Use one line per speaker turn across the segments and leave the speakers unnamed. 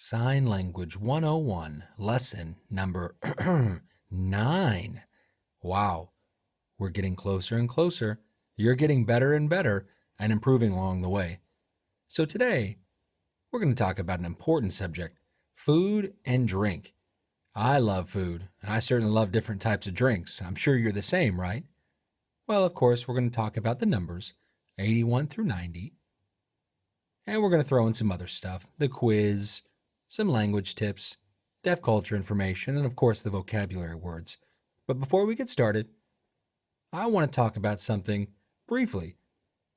Sign Language 101, lesson number 9. Wow, we're getting closer and closer. You're getting better and better and improving along the way. So today, we're going to talk about an important subject, food and drink. I love food, and I certainly love different types of drinks. I'm sure you're the same, right? Well, of course, we're going to talk about the numbers, 81 through 90, and we're going to throw in some other stuff, the quiz, some language tips, deaf culture information, and of course the vocabulary words. But before we get started, I want to talk about something briefly,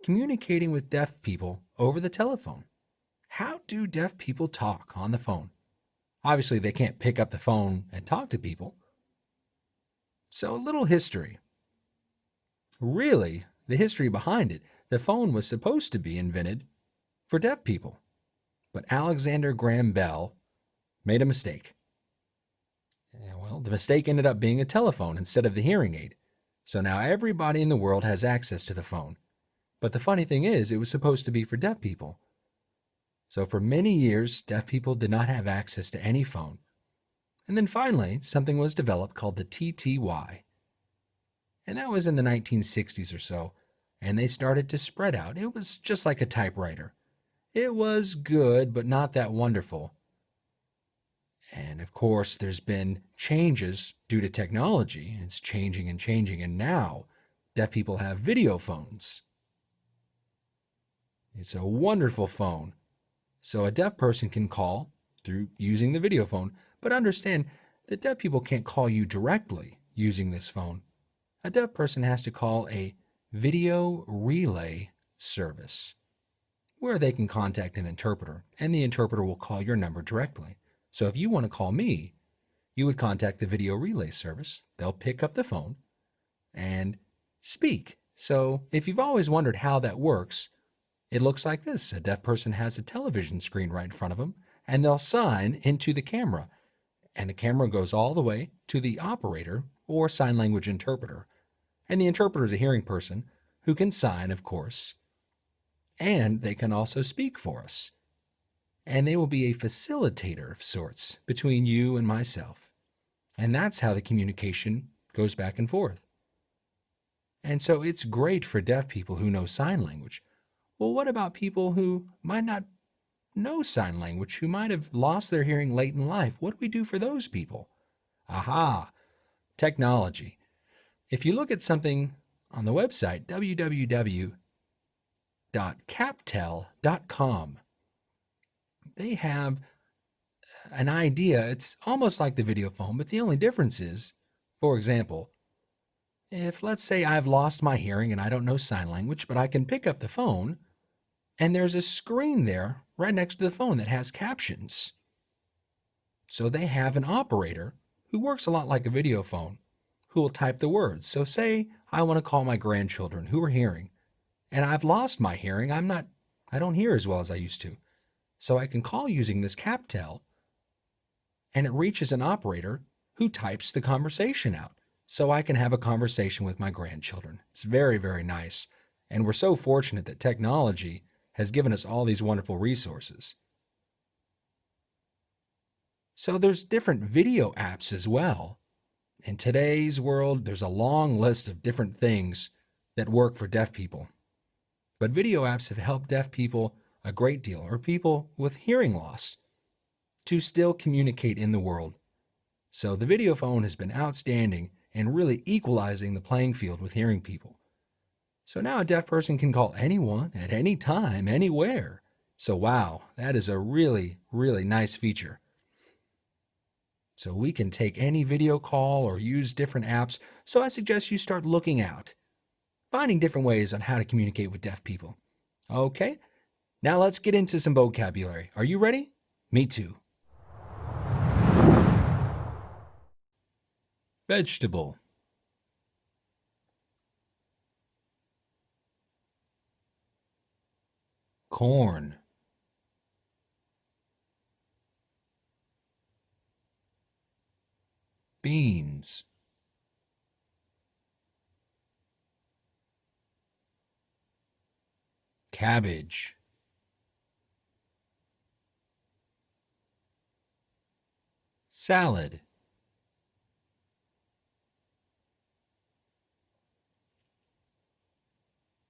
communicating with deaf people over the telephone. How do deaf people talk on the phone? Obviously, they can't pick up the phone and talk to people. So a little history. Really, the history behind it. The phone was supposed to be invented for deaf people. But Alexander Graham Bell made a mistake. Well, the mistake ended up being a telephone instead of the hearing aid. So now everybody in the world has access to the phone. But the funny thing is, it was supposed to be for deaf people. So for many years, deaf people did not have access to any phone. And then finally, something was developed called the TTY. And that was in the 1960s or so. And they started to spread out. It was just like a typewriter. It was good, but not that wonderful. And of course, there's been changes due to technology. It's changing and changing. And now, deaf people have video phones. It's a wonderful phone. So a deaf person can call through using the video phone. But understand that deaf people can't call you directly using this phone. A deaf person has to call a video relay service where they can contact an interpreter, and the interpreter will call your number directly. So if you want to call me, you would contact the video relay service. They'll pick up the phone and speak. So if you've always wondered how that works, it looks like this. A deaf person has a television screen right in front of them, and they'll sign into the camera. And the camera goes all the way to the operator or sign language interpreter. And the interpreter is a hearing person who can sign, of course, and they can also speak for us. And they will be a facilitator of sorts between you and myself. And that's how the communication goes back and forth. And so it's great for deaf people who know sign language. Well, what about people who might not know sign language, who might have lost their hearing late in life? What do we do for those people? Aha, technology. If you look at something on the website, www.captel.com, they have an idea. It's almost like the video phone, but the only difference is, for example, if let's say I've lost my hearing and I don't know sign language, but I can pick up the phone and there's a screen there right next to the phone that has captions. So they have an operator who works a lot like a video phone who will type the words. So say I want to call my grandchildren who are hearing, and I've lost my hearing. I don't hear as well as I used to. So I can call using this CapTel, and it reaches an operator who types the conversation out. So I can have a conversation with my grandchildren. It's very, very nice. And we're so fortunate that technology has given us all these wonderful resources. So there's different video apps as well. In today's world, there's a long list of different things that work for deaf people. But video apps have helped deaf people a great deal, or people with hearing loss, to still communicate in the world. So the video phone has been outstanding in really equalizing the playing field with hearing people. So now a deaf person can call anyone at any time, anywhere. So wow, that is a really, really nice feature. So we can take any video call or use different apps. So I suggest you start looking out, finding different ways on how to communicate with deaf people. Okay, now let's get into some vocabulary. Are you ready? Me too. Vegetable. Corn. Beans. Cabbage. salad,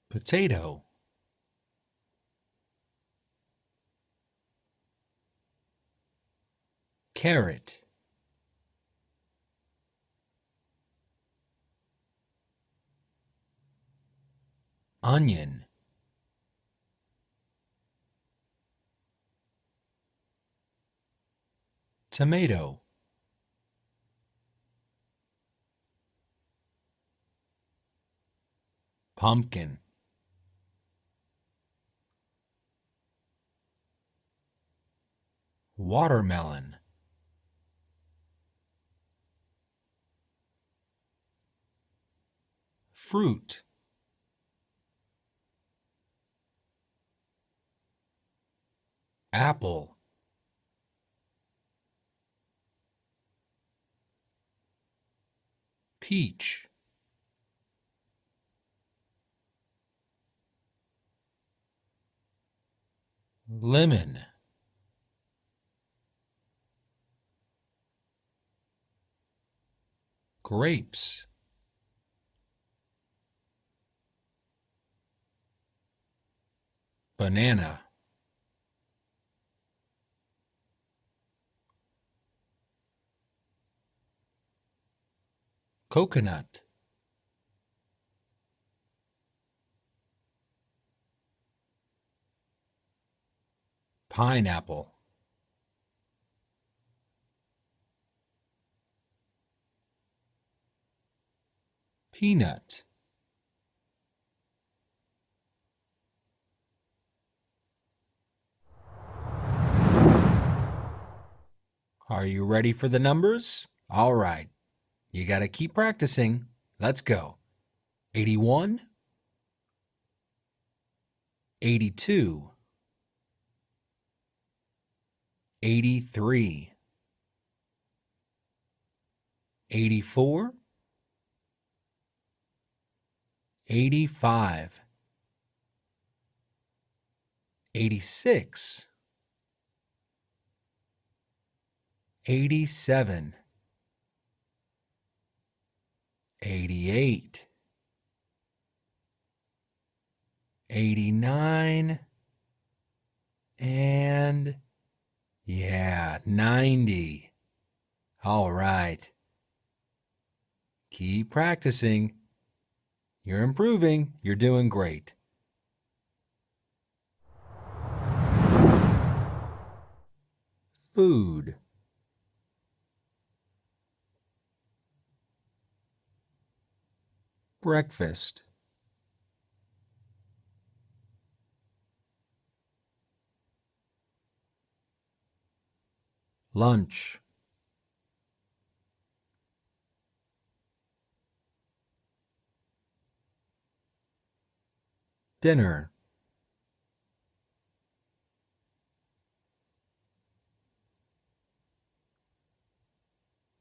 potato, carrot, onion, tomato, pumpkin, watermelon, fruit, apple, peach, lemon, grapes, banana, coconut, pineapple, peanut. Are you ready for the numbers? All right. You got to keep practicing. Let's go. 81, 82, 83, 84, 85, 86, 87, 88, 89, and 90. All right. Keep practicing. You're improving. You're doing great. Food, breakfast, lunch, dinner,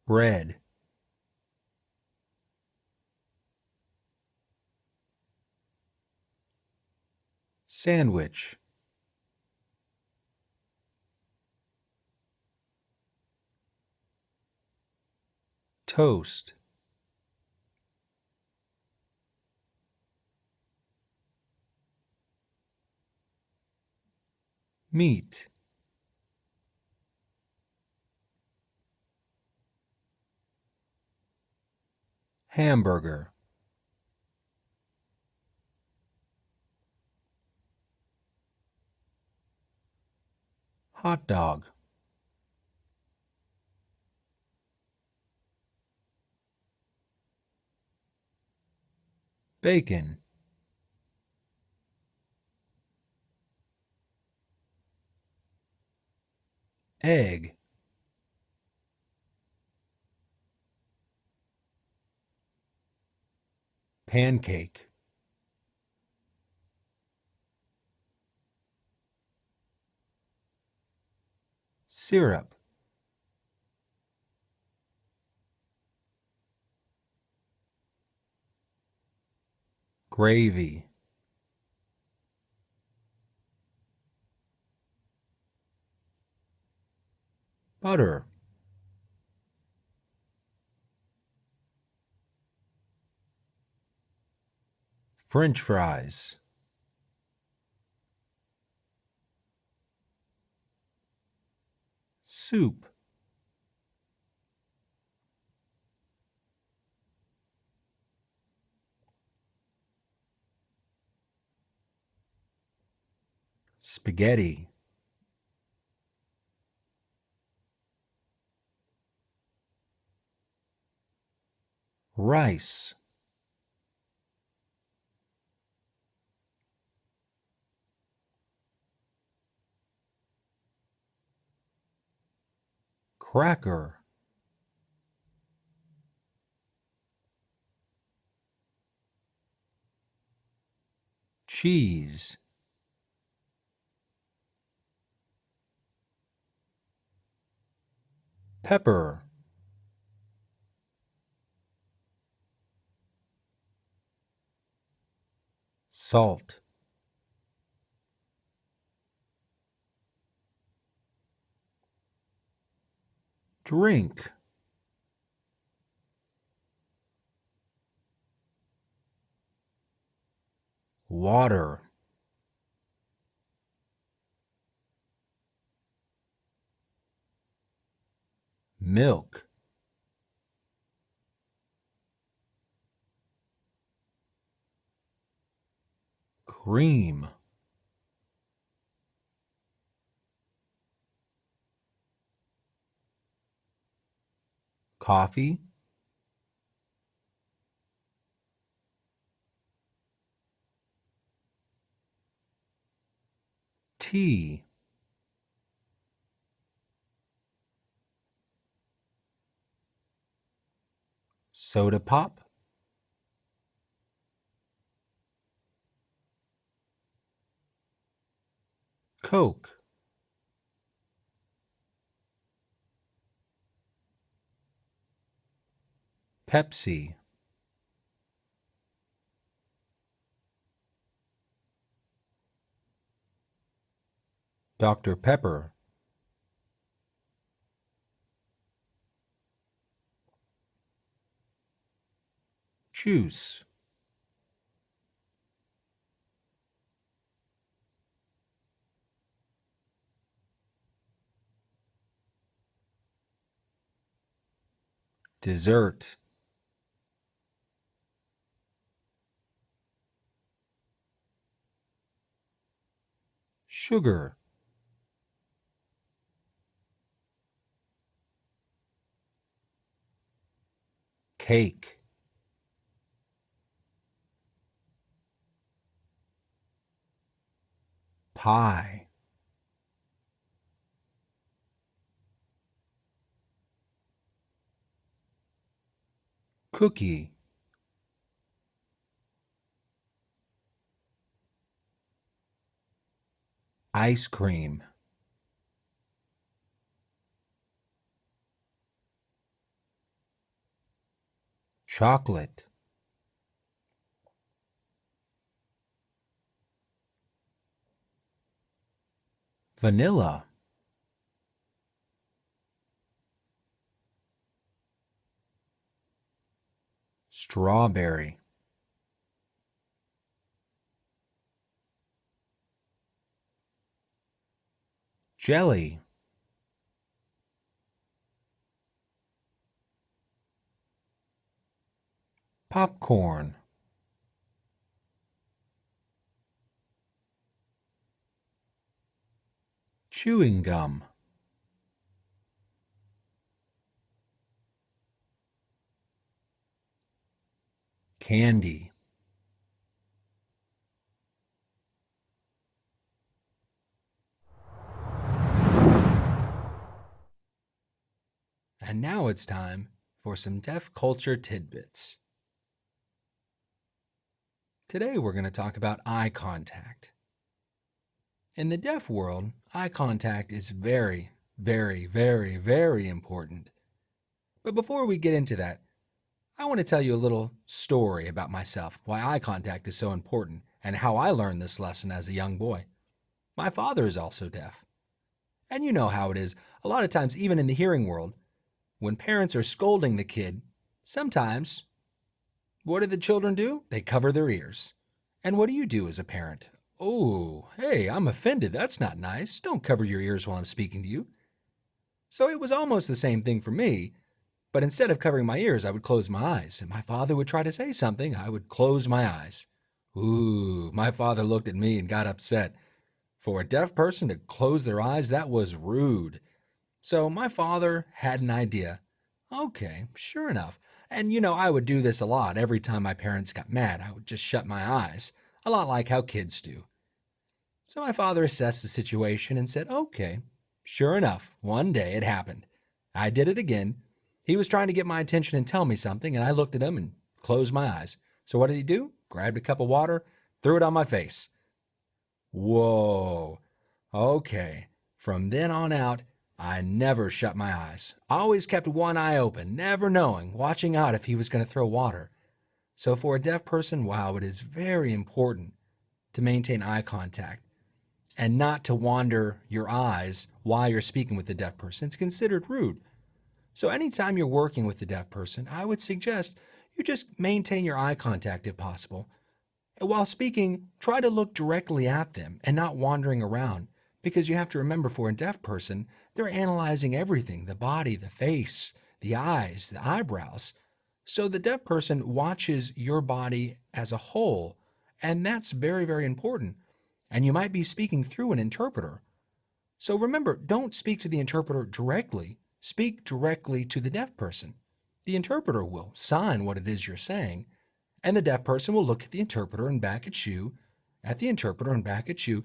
bread, sandwich, toast, meat, hamburger, hot dog, bacon, egg, pancake, syrup, gravy, butter, French fries. Soup. Spaghetti. Rice. Cracker. Cheese. Pepper. Salt. Drink. Water. Milk. Cream. Coffee. Tea. Soda pop. Coke. Pepsi. Dr. Pepper. Juice. Dessert. Sugar. Cake. Pie. Cookie. Ice cream. Chocolate. Vanilla. Strawberry. Jelly. Popcorn. Chewing gum. Candy. And now it's time for some deaf culture tidbits. Today we're going to talk about eye contact. In the deaf world, eye contact is very, very, very, very important. But before we get into that, I want to tell you a little story about myself, why eye contact is so important, and how I learned this lesson as a young boy. My father is also deaf. And you know how it is. A lot of times, even in the hearing world, when parents are scolding the kid, sometimes, what do the children do? They cover their ears. And what do you do as a parent? Oh, hey, I'm offended. That's not nice. Don't cover your ears while I'm speaking to you. So it was almost the same thing for me, but instead of covering my ears, I would close my eyes. And my father would try to say something, I would close my eyes. Ooh, my father looked at me and got upset. For a deaf person to close their eyes, that was rude. So my father had an idea. Okay, sure enough. And I would do this a lot. Every time my parents got mad, I would just shut my eyes, a lot like how kids do. So my father assessed the situation and said, okay, sure enough, one day it happened. I did it again. He was trying to get my attention and tell me something, and I looked at him and closed my eyes. So what did he do? Grabbed a cup of water, threw it on my face. Whoa. Okay. From then on out, I never shut my eyes. Always kept one eye open, never knowing, watching out if he was going to throw water. So for a deaf person, wow, it is very important to maintain eye contact and not to wander your eyes while you're speaking with the deaf person. It's considered rude. So anytime you're working with the deaf person, I would suggest you just maintain your eye contact if possible. And while speaking, try to look directly at them and not wandering around, because you have to remember, for a deaf person, they're analyzing everything: the body, the face, the eyes, the eyebrows. So the deaf person watches your body as a whole, and that's very, very important. And you might be speaking through an interpreter. So remember, don't speak to the interpreter directly. Speak directly to the deaf person. The interpreter will sign what it is you're saying, and the deaf person will look at the interpreter and back at you, at the interpreter and back at you.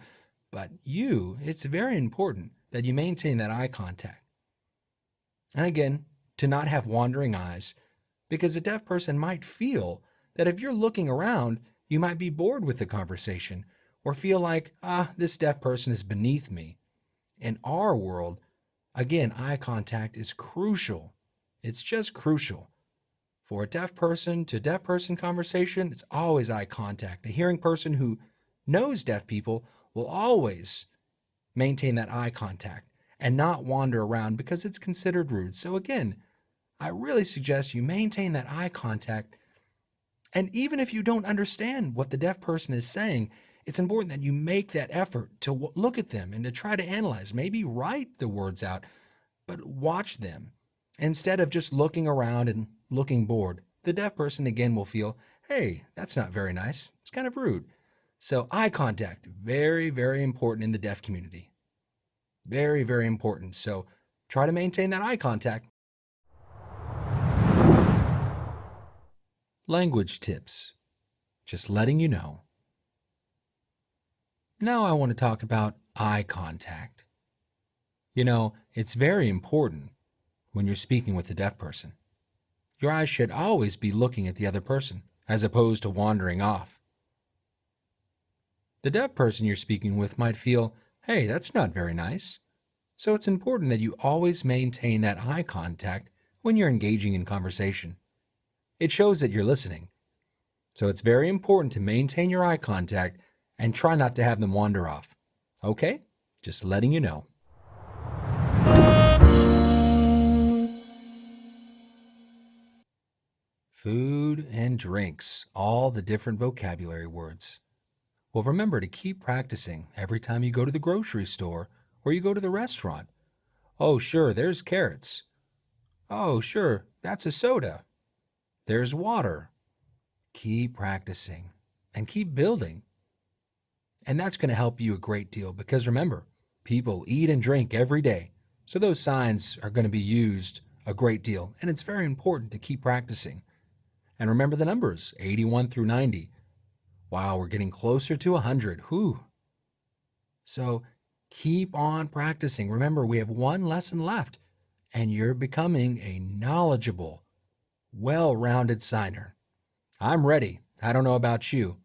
But it's very important that you maintain that eye contact. And again, to not have wandering eyes, because a deaf person might feel that if you're looking around, you might be bored with the conversation or feel like, this deaf person is beneath me. In our world, again, eye contact is crucial. It's just crucial. For a deaf person to deaf person conversation, it's always eye contact. A hearing person who knows deaf people will always maintain that eye contact and not wander around because it's considered rude. So again, I really suggest you maintain that eye contact. And even if you don't understand what the deaf person is saying, it's important that you make that effort to look at them and to try to analyze. Maybe write the words out, but watch them instead of just looking around and looking bored. The deaf person again will feel, hey, that's not very nice. It's kind of rude. So eye contact, very, very important in the deaf community. Very, very important. So try to maintain that eye contact. Language tips. Just letting you know. Now I want to talk about eye contact. It's very important when you're speaking with a deaf person. Your eyes should always be looking at the other person, as opposed to wandering off. The deaf person you're speaking with might feel, hey, that's not very nice. So it's important that you always maintain that eye contact when you're engaging in conversation. It shows that you're listening. So it's very important to maintain your eye contact and try not to have them wander off. Okay? Just letting you know. Food and drinks, all the different vocabulary words. Well, remember to keep practicing every time you go to the grocery store or you go to the restaurant. Oh, sure, there's carrots. Oh, sure, that's a soda. There's water. Keep practicing and keep building. And that's going to help you a great deal because remember, people eat and drink every day. So those signs are going to be used a great deal. And it's very important to keep practicing. And remember the numbers, 81 through 90. Wow, we're getting closer to 100. Whew. So keep on practicing. Remember, we have one lesson left, and you're becoming a knowledgeable, well-rounded signer. I'm ready. I don't know about you.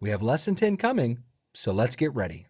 We have lesson 10 coming, so let's get ready.